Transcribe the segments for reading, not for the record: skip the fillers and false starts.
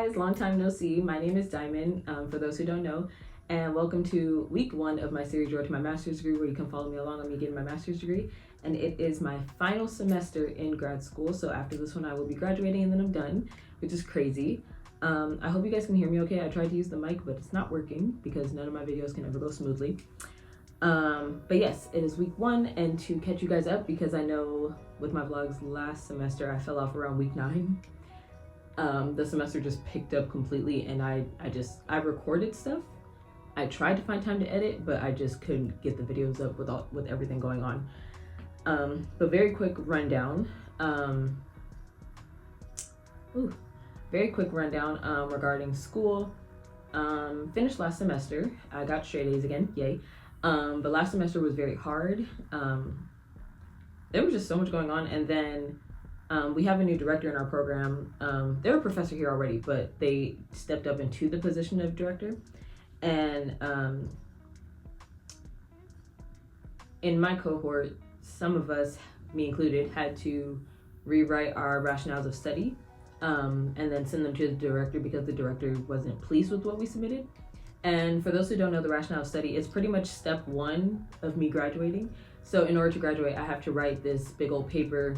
guys, long time no see. My name is Diamond, for those who don't know, and welcome to week 1 of my series Road to My Master's Degree, where you can follow me along on me getting my master's degree. And it is my final semester in grad school, so after this one I will be graduating and then I'm done, which is crazy. I hope you guys can hear me okay. I tried to use the mic, but it's not working because none of my videos can ever go smoothly. But yes, it is week 1, and to catch you guys up, because I know with my vlogs last semester I fell off around week 9. The semester just picked up completely, and I recorded stuff. I tried to find time to edit, but I just couldn't get the videos up with everything going on. But very quick rundown. Regarding school. Finished last semester. I got straight A's again, yay. But last semester was very hard. There was just so much going on, and then we have a new director in our program. They were a professor here already, but they stepped up into the position of director. And in my cohort, some of us, me included, had to rewrite our rationales of study and then send them to the director because the director wasn't pleased with what we submitted. And for those who don't know, the rationale of study is pretty much step 1 of me graduating. So in order to graduate, I have to write this big old paper.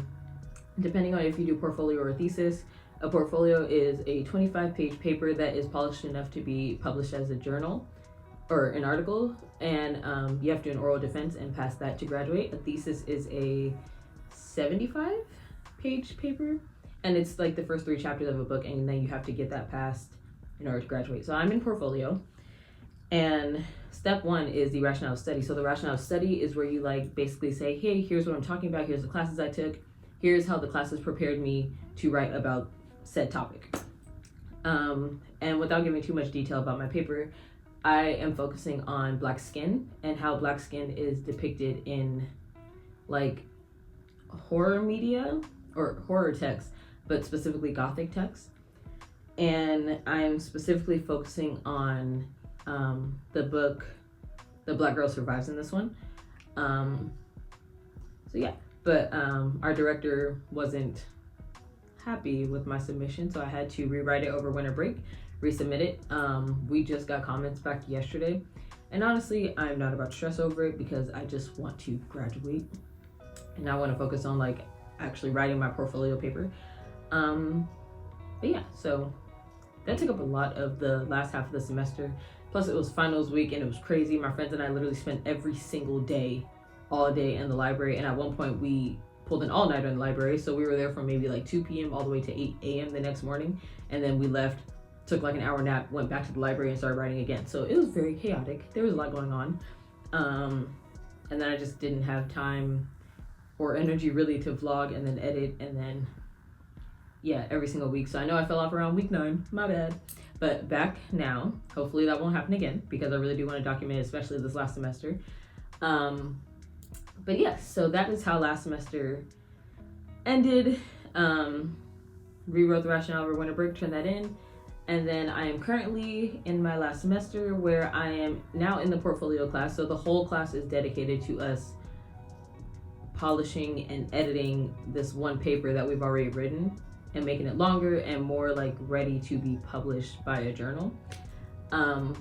Depending on if you do portfolio or a thesis, a portfolio is a 25-page paper that is polished enough to be published as a journal or an article, and you have to do an oral defense and pass that to graduate. A thesis is a 75-page paper, and it's like the first 3 chapters of a book, and then you have to get that passed in order to graduate. So I'm in portfolio, and step 1 is the rationale of study. So the rationale of study is where you basically say, hey, here's what I'm talking about, here's the classes I took, here's how the classes prepared me to write about said topic. And without giving too much detail about my paper, I am focusing on Black skin and how Black skin is depicted in horror media or horror text, but specifically Gothic text. And I'm specifically focusing on the book The Black Girl Survives in this one. So yeah. But our director wasn't happy with my submission, so I had to rewrite it over winter break, resubmit it. We just got comments back yesterday, and honestly, I'm not about to stress over it because I just want to graduate, and I want to focus on actually writing my portfolio paper. But yeah, so that took up a lot of the last half of the semester. Plus, it was finals week, and it was crazy. My friends and I literally spent every single day all day in the library, and at one point we pulled an all-nighter in the library, so we were there from maybe 2 p.m. all the way to 8 a.m. the next morning, and then we left, took an hour nap, went back to the library and started writing again. So it was very chaotic. There was a lot going on, and then I just didn't have time or energy really to vlog and then edit, and then yeah, every single week. So I know I fell off around week 9, my bad, but back now. Hopefully that won't happen again because I really do want to document it, especially this last semester. But yes, so that is how last semester ended. Rewrote the rationale over winter break, turned that in, and then I am currently in my last semester where I am now in the portfolio class. So the whole class is dedicated to us polishing and editing this one paper that we've already written and making it longer and more ready to be published by a journal.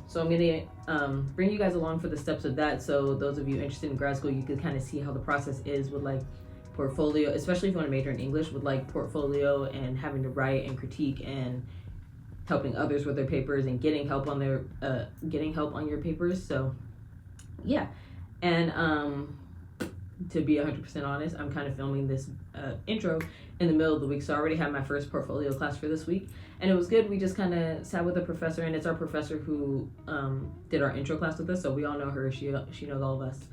So I'm gonna bring you guys along for the steps of that, so those of you interested in grad school, you can kind of see how the process is with portfolio, especially if you want to major in English, with portfolio and having to write and critique and helping others with their papers and getting help on your papers. So yeah, and to be 100% honest, I'm kind of filming this intro in the middle of the week, so I already have my first portfolio class for this week, and it was good. We just kind of sat with the professor, and it's our professor who did our intro class with us, so we all know her. She knows all of us.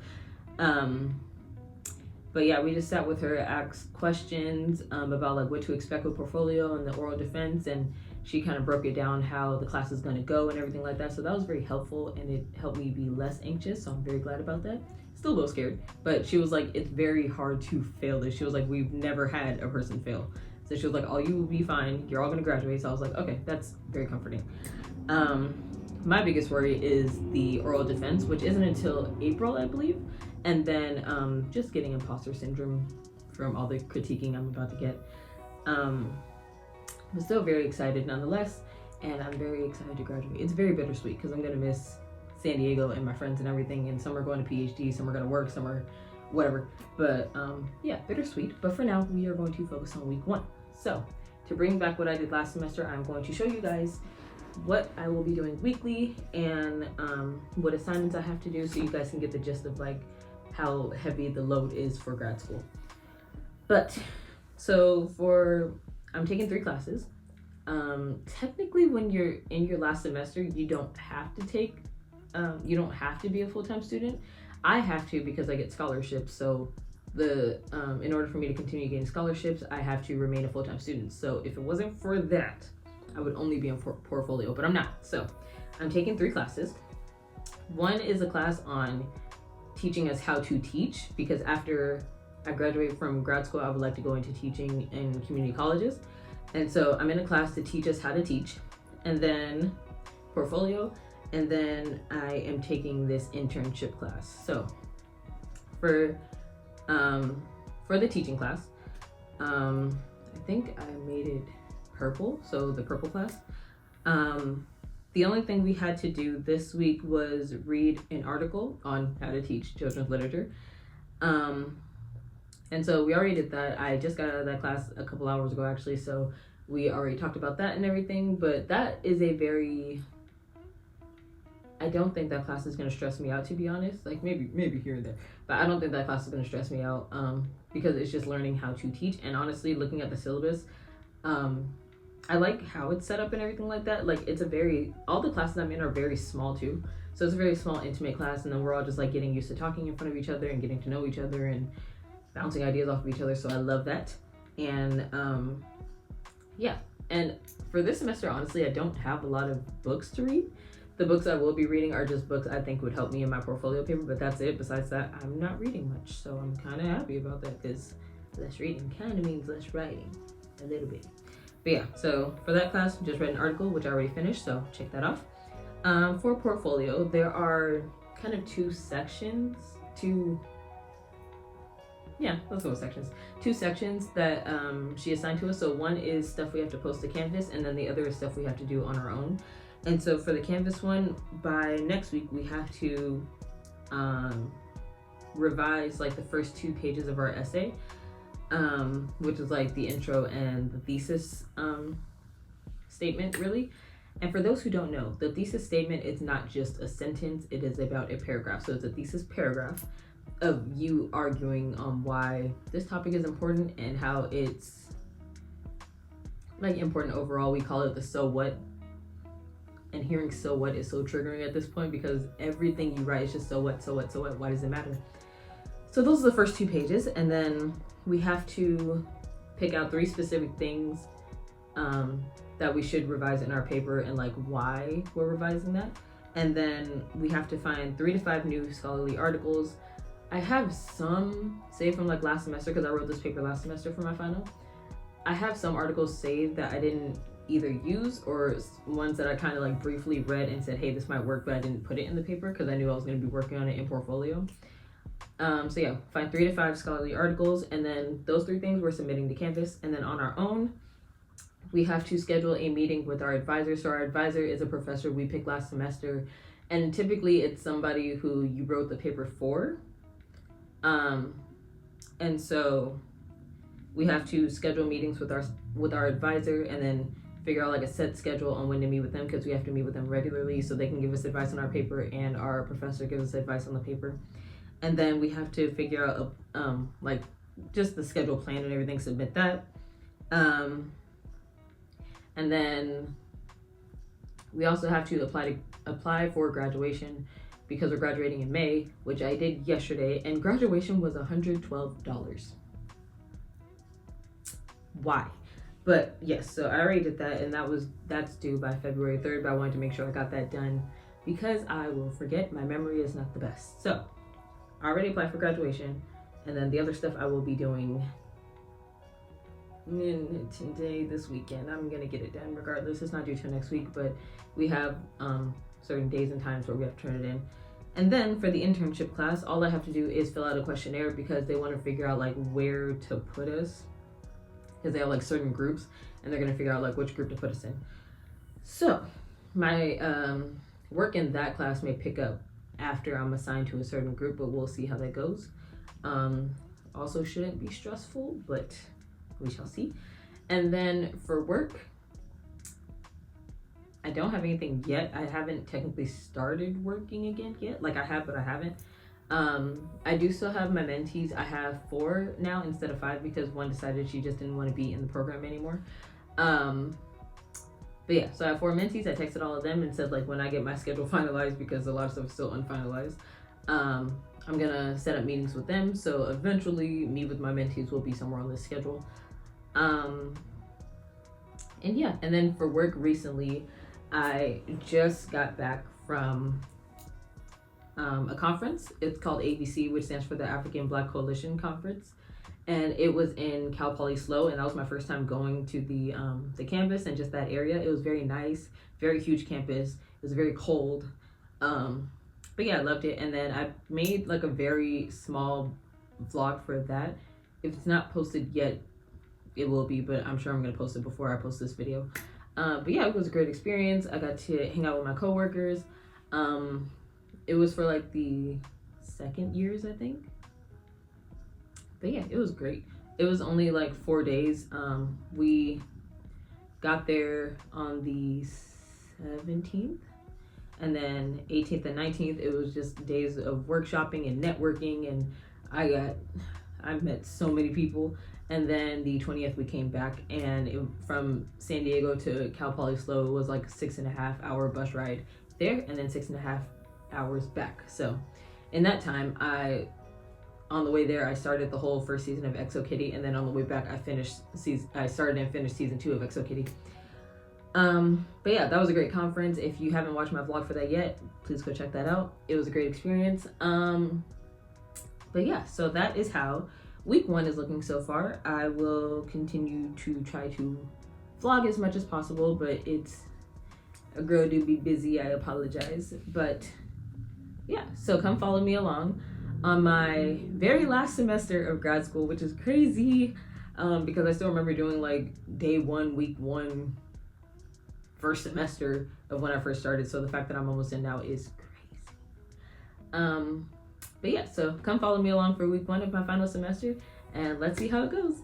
But yeah, we just sat with her, asked questions about what to expect with portfolio and the oral defense, and she kind of broke it down how the class is going to go and everything like that. So that was very helpful, and it helped me be less anxious, so I'm very glad about that. Still a little scared, but she was it's very hard to fail this. She was we've never had a person fail. So she was oh, you will be fine, you're all gonna graduate. So I was okay, that's very comforting. My biggest worry is the oral defense, which isn't until April, I believe, and then just getting imposter syndrome from all the critiquing I'm about to get. I'm still very excited nonetheless. and I'm very excited to graduate. It's very bittersweet because I'm gonna miss San Diego and my friends and everything, and some are going to PhD, some are gonna work, some are whatever. But yeah, bittersweet. But for now, we are going to focus on week 1. So to bring back what I did last semester, I'm going to show you guys what I will be doing weekly and what assignments I have to do, so you guys can get the gist of like how heavy the load is for grad school. But so I'm taking 3 classes. Technically, when you're in your last semester, you don't have to be a full-time student. I have to because I get scholarships. So in order for me to continue getting scholarships, I have to remain a full-time student. So if it wasn't for that, I would only be in portfolio, but I'm not. So I'm taking 3 classes. One is a class on teaching us how to teach, because after I graduate from grad school, I would like to go into teaching in community colleges. And so I'm in a class to teach us how to teach, and then portfolio, and then I am taking this internship class. So for the teaching class, I think I made it purple, so the purple class. The only thing we had to do this week was read an article on how to teach children's literature. And so we already did that. I just got out of that class a couple hours ago, actually, so we already talked about that and everything. But that is I don't think that class is going to stress me out, to be honest. Like maybe here and there, but I don't think that class is going to stress me out because it's just learning how to teach. And honestly, looking at the syllabus, I like how it's set up and everything like that. Like all the classes I'm in are very small too. So it's a very small, intimate class, and then we're all just like getting used to talking in front of each other and getting to know each other and bouncing ideas off of each other. So I love that. And yeah, and for this semester, honestly, I don't have a lot of books to read. The books I will be reading are just books I think would help me in my portfolio paper, but that's it. Besides that, I'm not reading much, so I'm kind of happy about that, because less reading kind of means less writing, a little bit. But yeah, so for that class, just read an article, which I already finished, so check that off. For portfolio, there are kind of 2 sections, let's go with sections. 2 sections that she assigned to us. So one is stuff we have to post to Canvas, and then the other is stuff we have to do on our own. And so for the Canvas one, by next week, we have to revise like the first 2 pages of our essay, which is like the intro and the thesis statement, really. And for those who don't know, the thesis statement is not just a sentence, it is about a paragraph. So it's a thesis paragraph of you arguing on why this topic is important and how it's like important overall. We call it the so what. And hearing so what is so triggering at this point, because everything you write is just so what, so what, so what, why does it matter? So those are the first 2 pages, and then we have to pick out 3 specific things that we should revise in our paper and like why we're revising that. And then we have to find 3 to 5 new scholarly articles. I have some saved from like last semester, because I wrote this paper last semester for my final. I have some articles saved that I didn't either use, or ones that I kind of like briefly read and said, hey, this might work, but I didn't put it in the paper because I knew I was going to be working on it in portfolio. So yeah, find 3 to 5 scholarly articles, and then those 3 things we're submitting to Canvas. And then on our own, we have to schedule a meeting with our advisor. So our advisor is a professor we picked last semester, and typically it's somebody who you wrote the paper for. And so we have to schedule meetings with our advisor, and then figure out like a set schedule on when to meet with them, because we have to meet with them regularly so they can give us advice on our paper and our professor gives us advice on the paper. And then we have to figure out like just the schedule plan and everything, submit that. And then we also have to apply for graduation, because we're graduating in May, which I did yesterday, and graduation was $112. Why? But yes, so I already did that, and that's due by February 3rd, but I wanted to make sure I got that done because I will forget. My memory is not the best. So I already applied for graduation, and then the other stuff I will be doing today, this weekend. I'm gonna get it done regardless. It's not due till next week, but we have certain days and times where we have to turn it in. And then for the internship class, all I have to do is fill out a questionnaire, because they want to figure out like where to put us, because they have like certain groups, and they're going to figure out like which group to put us in. So my work in that class may pick up after I'm assigned to a certain group, but we'll see how that goes. Also shouldn't be stressful, but we shall see. And then for work, I don't have anything yet. I haven't technically started working again yet. Like I have, but I haven't. I do still have my mentees. I have 4 now instead of 5 because one decided she just didn't want to be in the program anymore. But yeah, so I have 4 mentees. I texted all of them and said, like, when I get my schedule finalized, because a lot of stuff is still unfinalized, I'm gonna set up meetings with them. So eventually, me with my mentees will be somewhere on this schedule. And yeah, and then for work recently, I just got back from a conference. It's called ABC, which stands for the African Black Coalition Conference. And it was in Cal Poly SLO, and that was my first time going to the campus and just that area. It was very nice, very huge campus. It was very cold, but yeah, I loved it. And then I made like a very small vlog for that. If it's not posted yet, it will be, but I'm sure I'm gonna post it before I post this video. But yeah, it was a great experience. I got to hang out with my coworkers. It was for like the second years, I think. But yeah, it was great. It was only like 4 days. We got there on the 17th, and then 18th and 19th, it was just days of workshopping and networking, and I met so many people. And then the 20th, we came back, and from San Diego to Cal Poly SLO was like a 6.5 hour bus ride there, and then 6.5 hours back. So in that time, on the way there, I started the whole first season of Exo Kitty, and then on the way back, I started and finished season 2 of Exo Kitty. But yeah, that was a great conference. If you haven't watched my vlog for that yet, please go check that out. It was a great experience. But yeah, so that is how week 1 is looking so far. I will continue to try to vlog as much as possible, but it's a girl to be busy. I apologize, but yeah, so come follow me along on my very last semester of grad school, which is crazy, because I still remember doing like day 1, week 1, first semester of when I first started. So the fact that I'm almost in now is crazy. But yeah, so come follow me along for week 1 of my final semester, and let's see how it goes.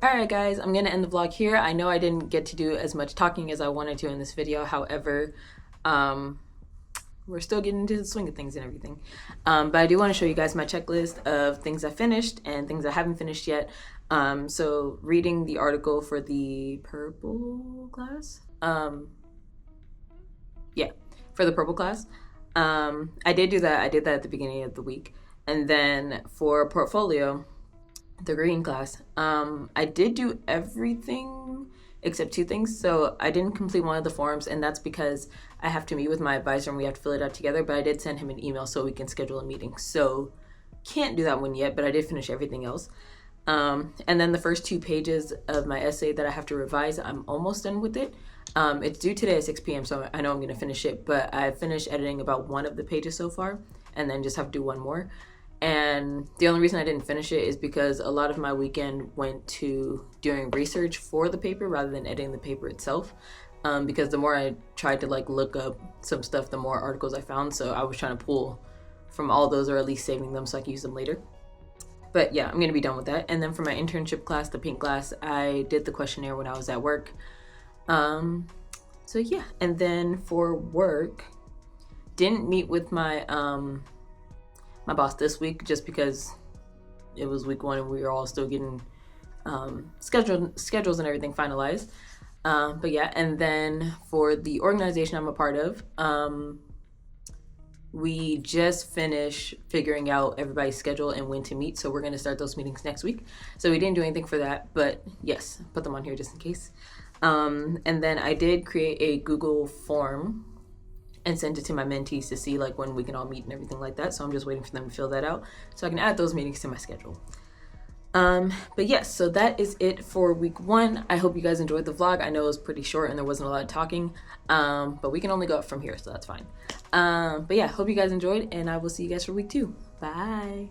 Alright guys, I'm gonna end the vlog here. I know I didn't get to do as much talking as I wanted to in this video. However, we're still getting into the swing of things and everything. But I do want to show you guys my checklist of things I finished and things I haven't finished yet. So reading the article for the purple class. Yeah, for the purple class. I did do that. I did that at the beginning of the week. And then for portfolio, the green class, I did do everything except two things. So I didn't complete one of the forms, and that's because I have to meet with my advisor and we have to fill it out together, but I did send him an email so we can schedule a meeting. So can't do that one yet, but I did finish everything else. And then the first 2 pages of my essay that I have to revise, I'm almost done with it. It's due today at 6 p.m. so I know I'm gonna finish it, but I finished editing about one of the pages so far and then just have to do one more. And the only reason I didn't finish it is because a lot of my weekend went to doing research for the paper rather than editing the paper itself. Because the more I tried to like look up some stuff, the more articles I found. So I was trying to pull from all those, or at least saving them so I can use them later. But yeah, I'm gonna be done with that. And then for my internship class, the pink class, I did the questionnaire when I was at work. So yeah, and then for work, didn't meet with my my boss this week just because it was week 1 and we were all still getting schedules and everything finalized. But yeah, and then for the organization I'm a part of, we just finished figuring out everybody's schedule and when to meet, so we're going to start those meetings next week. So we didn't do anything for that, but yes, put them on here just in case. And then I did create a Google form and send it to my mentees to see like when we can all meet and everything like that. So I'm just waiting for them to fill that out so I can add those meetings to my schedule. But yes, so that is it for week 1. I hope you guys enjoyed the vlog. I know it was pretty short and there wasn't a lot of talking, but we can only go up from here, so that's fine. But yeah, hope you guys enjoyed, and I will see you guys for week 2. Bye.